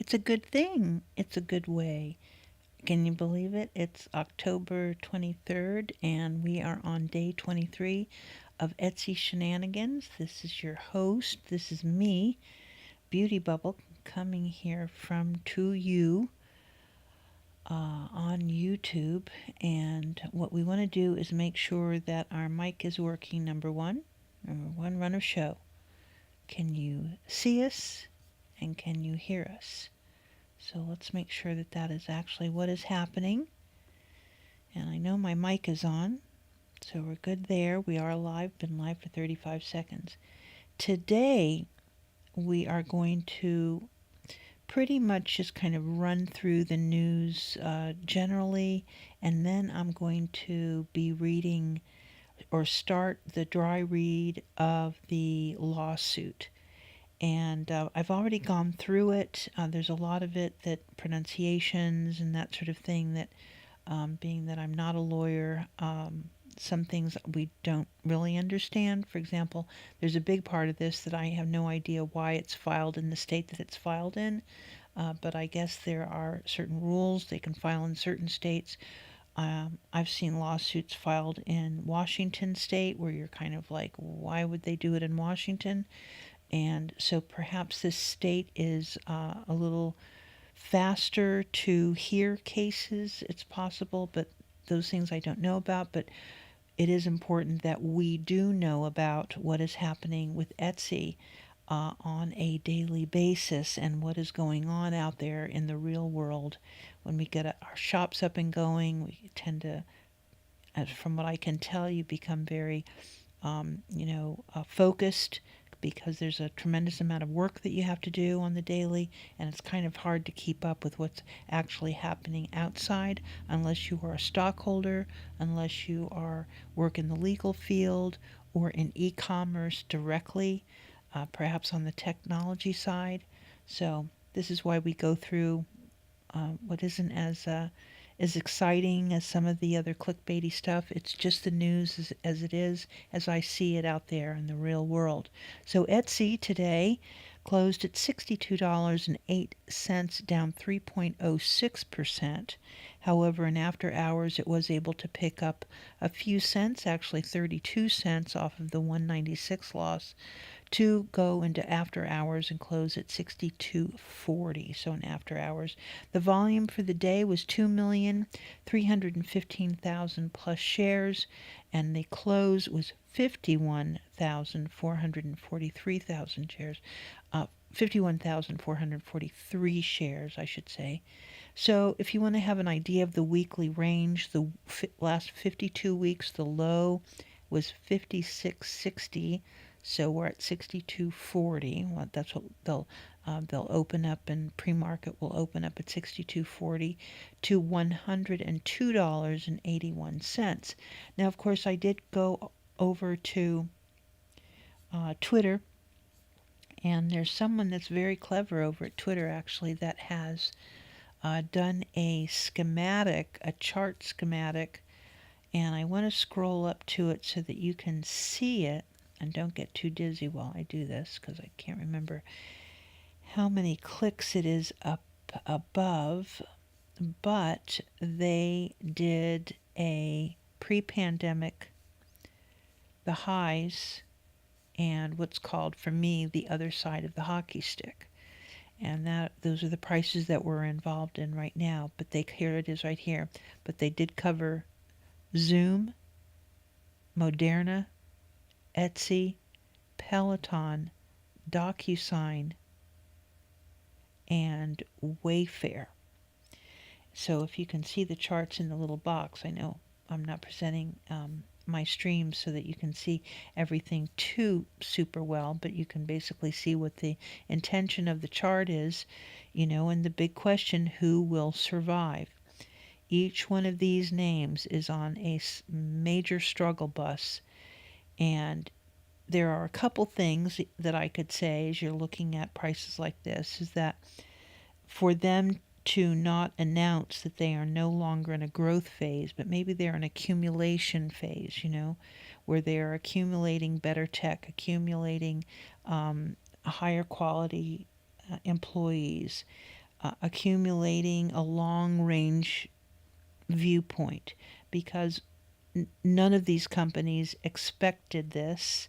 It's a good thing. It's a good way. Can you believe it? It's October 23rd, and we are on day 23 of Etsy Shenanigans. This is your host. This is me, Beauty Bubble, coming here from to you on YouTube. And what we want to do is make sure that our mic is working, number one. Number one, run of show. Can you see us and can you hear us? So let's make sure that that is actually what is happening. And I know my mic is on, so we're good there. We are live, been live for 35 seconds. Today, we are going to pretty much just kind of run through the news generally, and then I'm going to be reading or start the dry read of the lawsuit. And I've already gone through it. There's a lot of it that pronunciations and that sort of thing that, being that I'm not a lawyer, some things we don't really understand. For example, there's a big part of this that I have no idea why it's filed in the state that it's filed in. But I guess there are certain rules. They can file in certain states. I've seen lawsuits filed in Washington state where you're kind of like, why would they do it in Washington? And so perhaps this state is a little faster to hear cases. It's possible, but those things I don't know about. But it is important that we do know about what is happening with Etsy on a daily basis and what is going on out there in the real world. When we get our shops up and going, we tend to, from what I can tell, you become very, focused because there's a tremendous amount of work that you have to do on the daily, and it's kind of hard to keep up with what's actually happening outside unless you are a stockholder, unless you are work in the legal field or in e-commerce directly, perhaps on the technology side. So this is why we go through what isn't as exciting as some of the other clickbaity stuff. It's just the news as it is, as I see it out there in the real world. So Etsy today closed at $62.08, down 3.06%. However, in after hours, it was able to pick up a few cents, actually 32 cents off of the 196 loss, to go into after hours and close at 62.40. So in after hours, the volume for the day was 2,315,000 plus shares, and the close was 51,443,000 shares. 51,443 shares, I should say. So if you want to have an idea of the weekly range, the last 52 weeks, the low was 56.60. So we're at 62.40. Well, that's what they'll open up, and pre-market will open up at 62.40 to $102.81. Now, of course, I did go over to Twitter, and there's someone that's very clever over at Twitter, actually, that has done a schematic, a chart schematic, and I want to scroll up to it so that you can see it. And don't get too dizzy while I do this, because I can't remember how many clicks it is up above. But they did a pre-pandemic, the highs, and what's called, for me, the other side of the hockey stick. And those are the prices that we're involved in right now. But here it is right here. But they did cover Zoom, Moderna, Etsy, Peloton, DocuSign, and Wayfair. So if you can see the charts in the little box, I know I'm not presenting my streams so that you can see everything too super well, but you can basically see what the intention of the chart is, and the big question, who will survive? Each one of these names is on a major struggle bus, and there are a couple things that I could say as you're looking at prices like this, is that for them to not announce that they are no longer in a growth phase, but maybe they're in an accumulation phase, where they are accumulating better tech, accumulating higher quality employees, accumulating a long range viewpoint, because none of these companies expected this,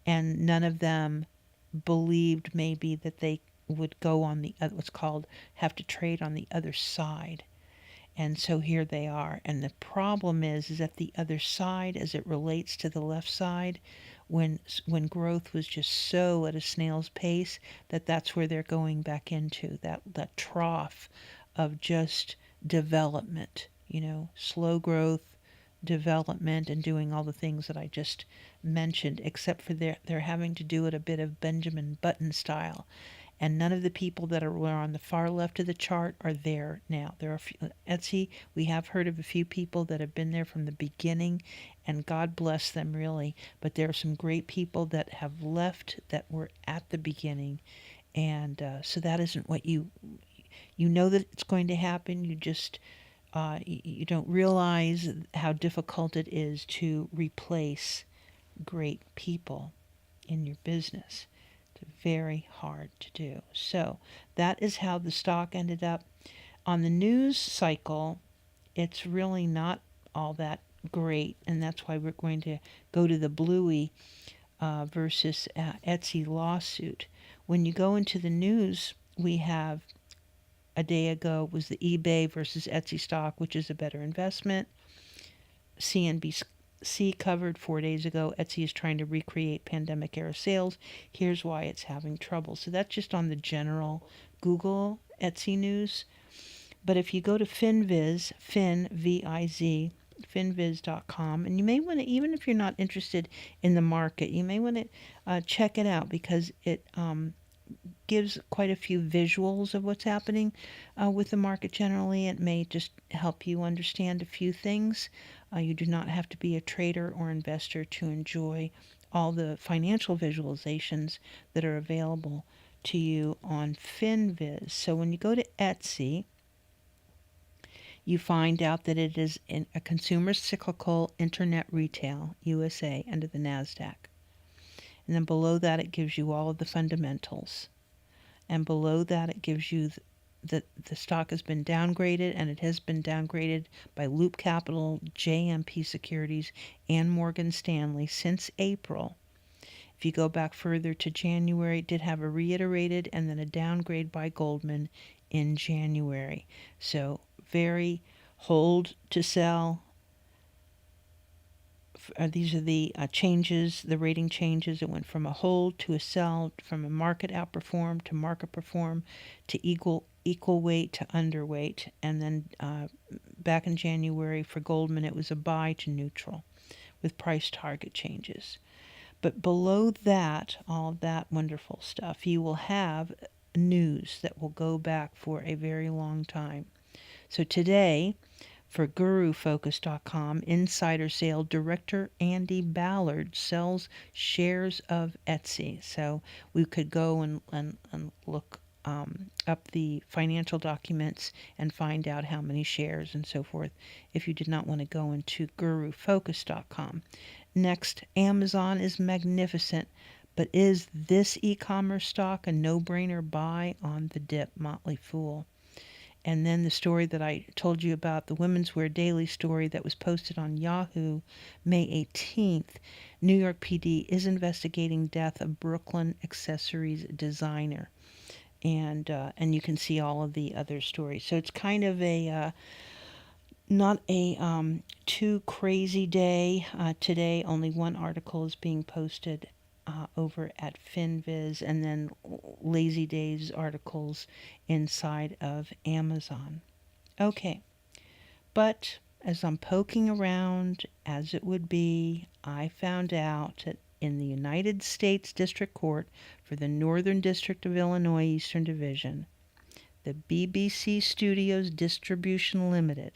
and none of them believed maybe that they would go on the what's called have to trade on the other side. And so here they are. And the problem is that the other side, as it relates to the left side, when growth was just so at a snail's pace, that's where they're going back into that trough of just development, slow growth, development, and doing all the things that I just mentioned, except for they're having to do it a bit of Benjamin Button style. And none of the people that were on the far left of the chart are there now. There are Etsy. We have heard of a few people that have been there from the beginning, and God bless them, really. But there are some great people that have left that were at the beginning, and so that isn't what you know that it's going to happen. You just you don't realize how difficult it is to replace great people in your business. It's very hard to do. So that is how the stock ended up. On the news cycle, it's really not all that great, and that's why we're going to go to the Bluey versus Etsy lawsuit. When you go into the news, we have a day ago was the eBay versus Etsy stock, which is a better investment. CNBC covered 4 days ago, Etsy is trying to recreate pandemic era sales. Here's why it's having trouble. So that's just on the general Google Etsy news. But if you go to FinViz, V-I-Z, finviz.com, and you may want to, even if you're not interested in the market, you may want to check it out, because it gives quite a few visuals of what's happening with the market generally. It may just help you understand a few things. You do not have to be a trader or investor to enjoy all the financial visualizations that are available to you on FinViz. So when you go to Etsy, you find out that it is in a consumer cyclical internet retail USA under the NASDAQ. And then below that, it gives you all of the fundamentals. And below that, it gives you that the stock has been downgraded, and it has been downgraded by Loop Capital, JMP Securities, and Morgan Stanley since April. If you go back further to January, it did have a reiterated and then a downgrade by Goldman in January. So very hold to sell. These are the changes, the rating changes. It went from a hold to a sell, from a market outperform to market perform, to equal weight to underweight. And then back in January for Goldman, it was a buy to neutral with price target changes. But below that, all of that wonderful stuff, you will have news that will go back for a very long time. So today, for GuruFocus.com, insider sale, director Andy Ballard sells shares of Etsy. So we could go and look up the financial documents and find out how many shares and so forth if you did not want to go into GuruFocus.com. Next, Amazon is magnificent, but is this e-commerce stock a no-brainer buy on the dip? Motley Fool. And then the story that I told you about, the Women's Wear Daily story that was posted on Yahoo May 18th. New York PD is investigating death of Brooklyn accessories designer. And you can see all of the other stories. So it's kind of a not a too crazy day. Today, only one article is being posted over at FinViz, and then Lazy Days articles inside of Amazon. Okay, but as I'm poking around, as it would be, I found out that in the United States District Court for the Northern District of Illinois Eastern Division, the BBC Studios Distribution Limited,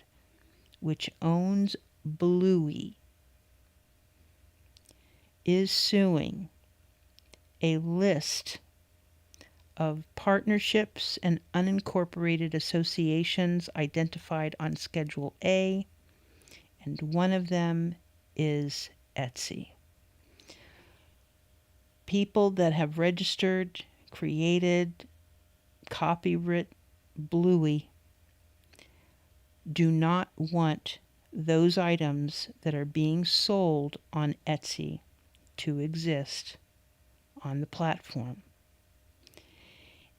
which owns Bluey, is suing a list of partnerships and unincorporated associations identified on Schedule A, and one of them is Etsy. People that have registered, created, copyright Bluey do not want those items that are being sold on Etsy to exist on the platform.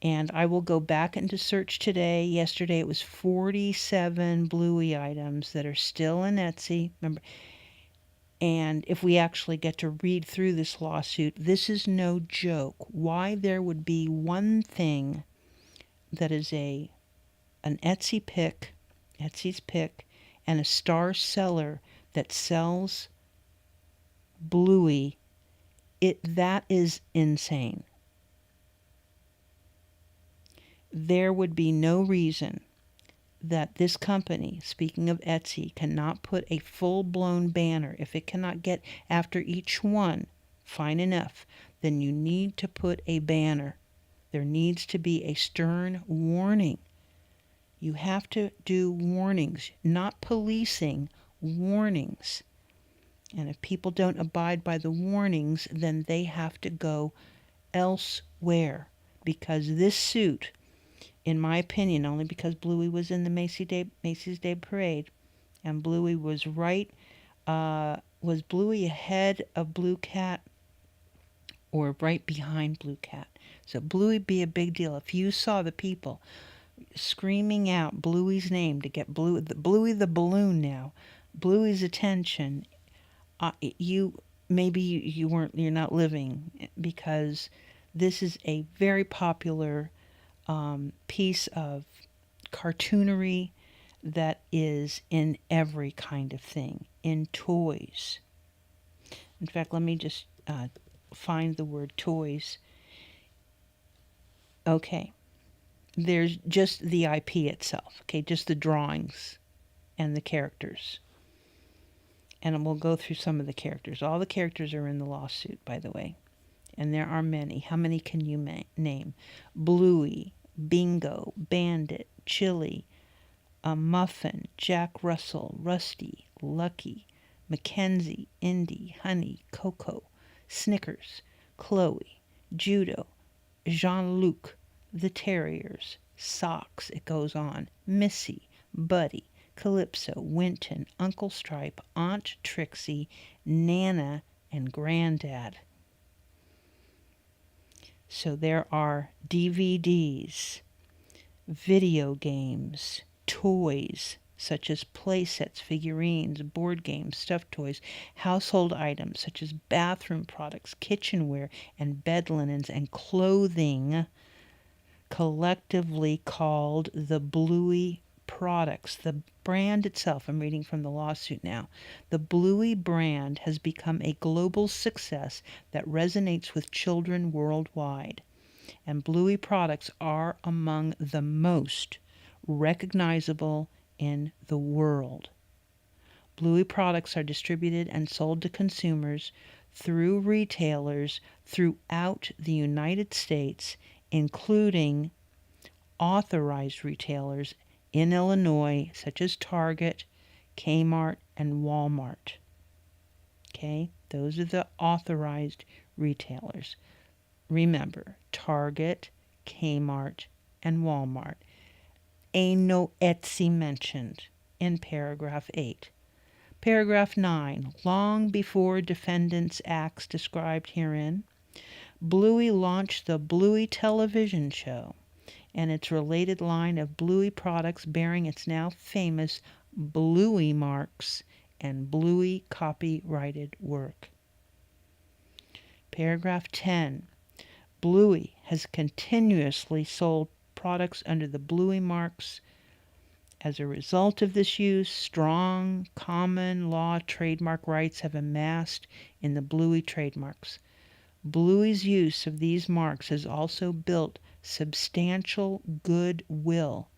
And I will go back into search today. Yesterday it was 47 Bluey items that are still in Etsy. Remember, and if we actually get to read through this lawsuit, this is no joke. Why there would be one thing that is an Etsy pick, Etsy's pick, and a star seller that sells Bluey, that is insane. There would be no reason that this company, speaking of Etsy, cannot put a full-blown banner. If it cannot get after each one, fine enough, then you need to put a banner. There needs to be a stern warning. You have to do warnings, not policing, warnings. And if people don't abide by the warnings, then they have to go elsewhere. Because this suit, in my opinion, only because Bluey was in the Macy's Day Parade, and Bluey was was Bluey ahead of Blue Cat or right behind Blue Cat? So Bluey be a big deal. If you saw the people screaming out Bluey's name to get Bluey the balloon now, Bluey's attention, you're not living, because this is a very popular piece of cartoonery that is in every kind of thing, in toys. In fact, let me just find the word toys. Okay, there's just the IP itself, okay, just the drawings and the characters. And we'll go through some of the characters. All the characters are in the lawsuit, by the way. And there are many. How many can you name? Bluey, Bingo, Bandit, Chili, Muffin, Jack Russell, Rusty, Lucky, Mackenzie, Indy, Honey, Coco, Snickers, Chloe, Judo, Jean-Luc, the Terriers, Socks, it goes on, Missy, Buddy, Calypso, Winton, Uncle Stripe, Aunt Trixie, Nana, and Granddad. So there are DVDs, video games, toys, such as play sets, figurines, board games, stuffed toys, household items, such as bathroom products, kitchenware, and bed linens, and clothing, collectively called the Bluey products. The brand itself, I'm reading from the lawsuit now, the Bluey brand has become a global success that resonates with children worldwide. And Bluey products are among the most recognizable in the world. Bluey products are distributed and sold to consumers through retailers throughout the United States, including authorized retailers in Illinois, such as Target, Kmart, and Walmart. Okay, those are the authorized retailers. Remember, Target, Kmart, and Walmart. Ain't no Etsy mentioned in paragraph 8. Paragraph 9. Long before defendants' acts described herein, Bluey launched the Bluey television show and its related line of Bluey products bearing its now famous Bluey marks and Bluey copyrighted work. Paragraph 10. Bluey has continuously sold products under the Bluey marks. As a result of this use, strong common law trademark rights have amassed in the Bluey trademarks. Bluey's use of these marks has also built substantial goodwill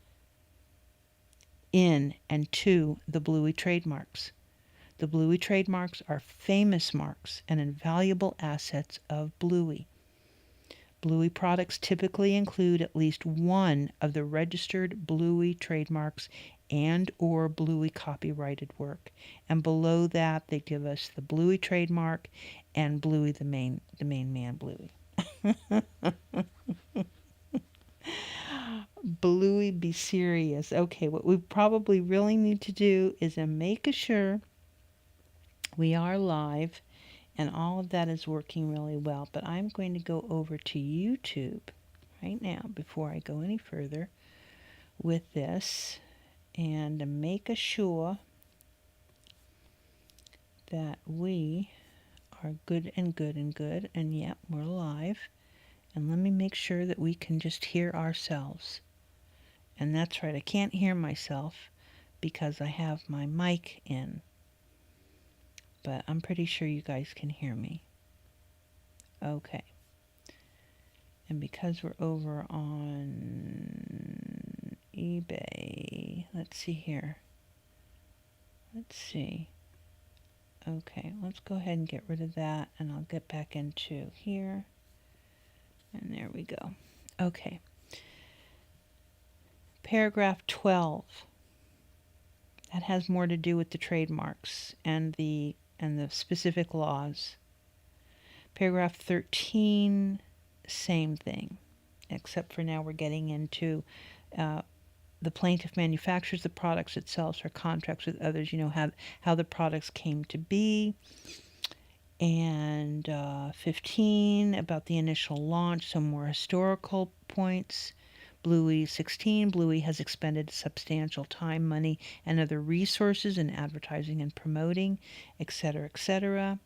in and to the Bluey trademarks. The Bluey trademarks are famous marks and invaluable assets of Bluey. Bluey products typically include at least one of the registered Bluey trademarks and or Bluey copyrighted work. And below that, they give us the Bluey trademark and Bluey the main man Bluey. Bluey, be serious. Okay, what we probably really need to do is make sure we are live and all of that is working really well. But I'm going to go over to YouTube right now before I go any further with this and make sure that we are good and good and good. And yep, we're live. And let me make sure that we can just hear ourselves. And that's right, I can't hear myself because I have my mic in. But I'm pretty sure you guys can hear me. Okay. And because we're over on eBay, let's see here. Let's see. Okay, let's go ahead and get rid of that, and I'll get back into here. And there we go. Okay. Paragraph 12. That has more to do with the trademarks and the specific laws. Paragraph 13, same thing, except for now we're getting into the plaintiff manufactures the products itself or contracts with others, how the products came to be. And 15, about the initial launch, some more historical points. Bluey 16, Bluey has expended substantial time, money, and other resources in advertising and promoting, etc., etc.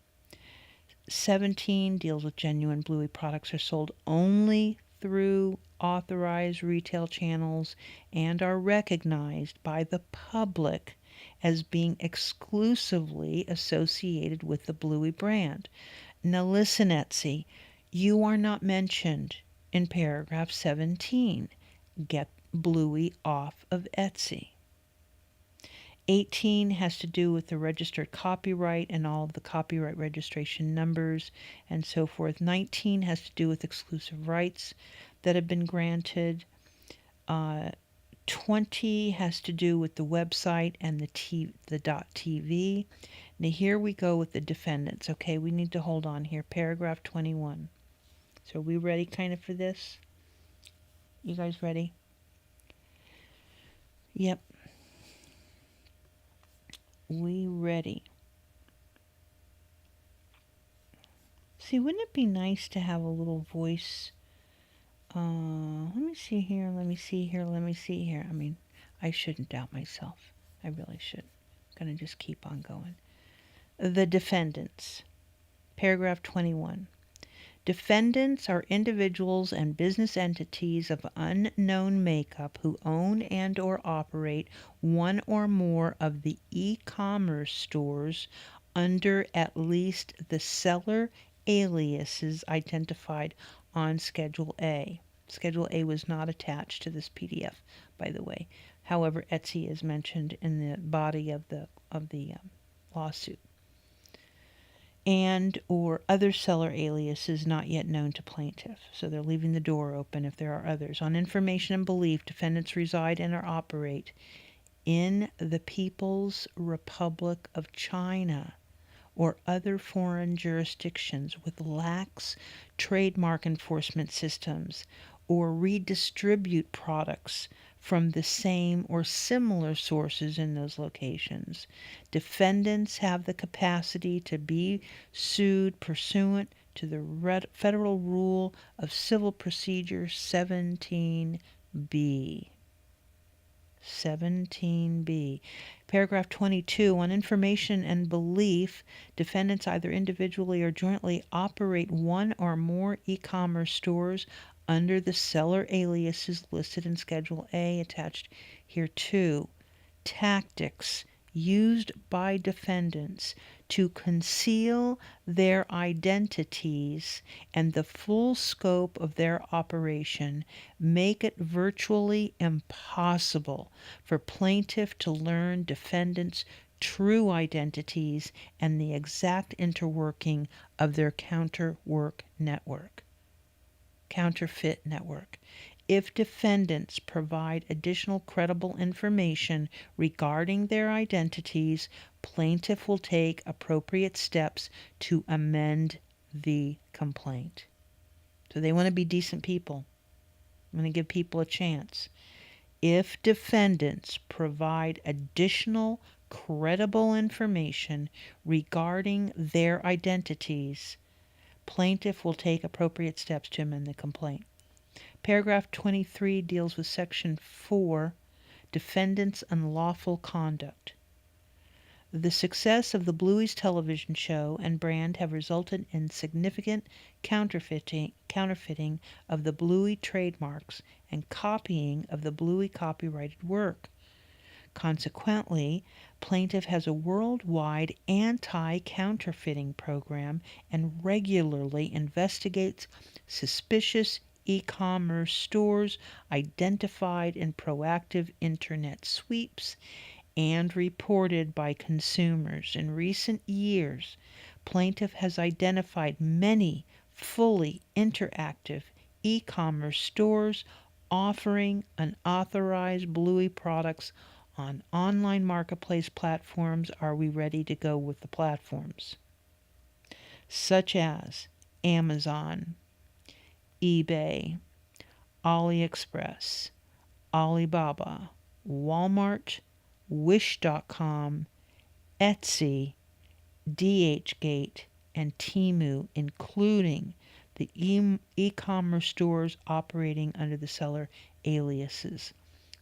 17 deals with genuine Bluey products are sold only through authorized retail channels and are recognized by the public as being exclusively associated with the Bluey brand. Now listen, Etsy, you are not mentioned in paragraph 17. Get Bluey off of Etsy. 18 has to do with the registered copyright and all of the copyright registration numbers and so forth. 19 has to do with exclusive rights that have been granted. 20 has to do with the website and the .tv. Now here we go with the defendants. Okay, we need to hold on here. Paragraph 21. So are we ready kind of for this? You guys ready? Yep. We ready. See, wouldn't it be nice to have a little voice? Let me see here, let me see here, let me see here. I mean, I shouldn't doubt myself. I really should. I'm going to just keep on going. The defendants. Paragraph 21. Defendants are individuals and business entities of unknown makeup who own and or operate one or more of the e-commerce stores under at least the seller aliases identified on Schedule A. Schedule A was not attached to this PDF, by the way. However, Etsy is mentioned in the body of the lawsuit. And or other seller aliases not yet known to plaintiff. So they're leaving the door open if there are others. On information and belief, defendants reside and or operate in the People's Republic of China or other foreign jurisdictions with lax trademark enforcement systems or redistribute products from the same or similar sources in those locations. Defendants have the capacity to be sued pursuant to the Federal Rule of Civil Procedure 17B. 17B. Paragraph 22. On information and belief, defendants either individually or jointly operate one or more e-commerce stores under the seller aliases listed in Schedule A, attached here too. Tactics used by defendants to conceal their identities and the full scope of their operation make it virtually impossible for plaintiff to learn defendants' true identities and the exact interworking of their counterfeit network. If defendants provide additional credible information regarding their identities, plaintiff will take appropriate steps to amend the complaint. So they want to be decent people. I'm going to give people a chance. if defendants provide additional credible information regarding their identities, plaintiff will take appropriate steps to amend the complaint. Paragraph 23 deals with Section 4, defendants' unlawful conduct. The success of the Bluey's television show and brand have resulted in significant counterfeiting of the Bluey trademarks and copying of the Bluey copyrighted work. Consequently, plaintiff has a worldwide anti-counterfeiting program and regularly investigates suspicious e-commerce stores identified in proactive internet sweeps and reported by consumers. In recent years, plaintiff has identified many fully interactive e-commerce stores offering unauthorized Bluey products on online marketplace platforms. Are we ready to go with the platforms? Such as Amazon, eBay, AliExpress, Alibaba, Walmart, Wish.com, Etsy, DHgate, and Temu, including the e-commerce stores operating under the seller aliases.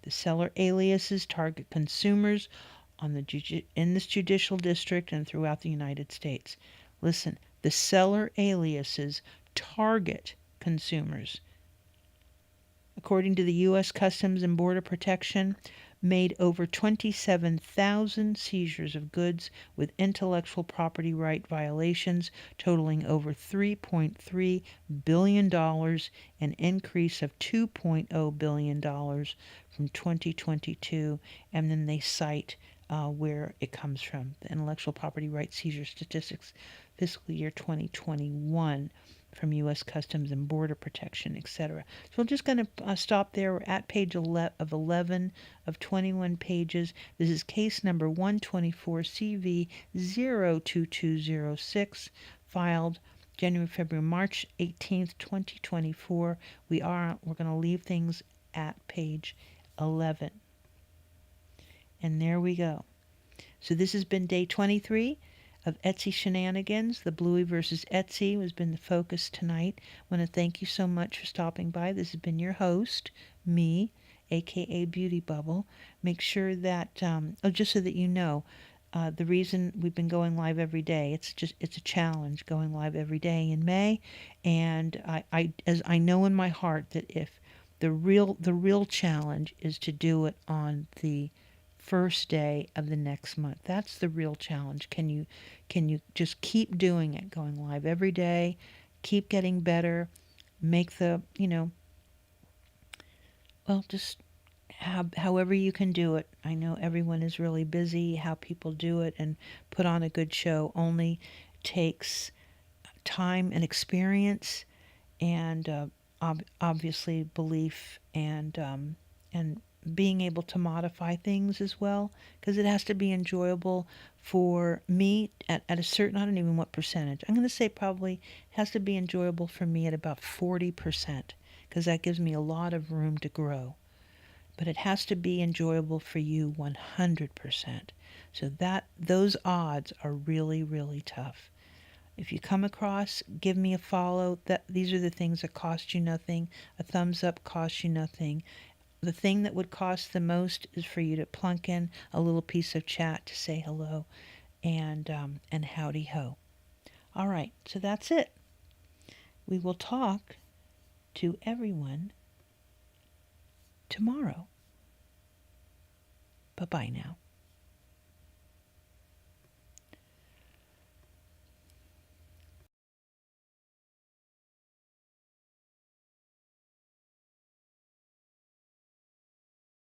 The seller aliases target consumers in this judicial district and throughout the United States. Listen, the seller aliases target consumers. According to the U.S. Customs and Border Protection, made over 27,000 seizures of goods with intellectual property right violations totaling over $3.3 billion, an increase of $2.0 billion from 2022. And then they cite where it comes from, the intellectual property right seizure statistics, fiscal year 2021. From U.S. Customs and Border Protection, etc. So I'm just going to stop there. We're at page 11 of 21 pages. This is case number 124CV02206, filed January, February, March 18th, 2024. We're going to leave things at page 11. And there we go. So this has been day 23 of Etsy Shenanigans. The Bluey versus Etsy has been the focus tonight. I want to thank you so much for stopping by. This has been your host, me, aka Beauty Bubble. Make sure that, just so that you know, the reason we've been going live every day, it's a challenge going live every day in May. And as I know in my heart that if the real challenge is to do it on the first day of the next month. That's the real challenge. Can you just keep doing it, going live every day, keep getting better, make just however you can do it. I know everyone is really busy. How people do it and put on a good show only takes time and experience and obviously belief and being able to modify things as well, because it has to be enjoyable for me at a certain, I don't even know what percentage. I'm going to say probably has to be enjoyable for me at about 40%, because that gives me a lot of room to grow. But it has to be enjoyable for you 100%. So those odds are really, really tough. If you come across, give me a follow. These are the things that cost you nothing. A thumbs up costs you nothing. The thing that would cost the most is for you to plunk in a little piece of chat to say hello and howdy ho. All right, so that's it. We will talk to everyone tomorrow. Bye-bye now.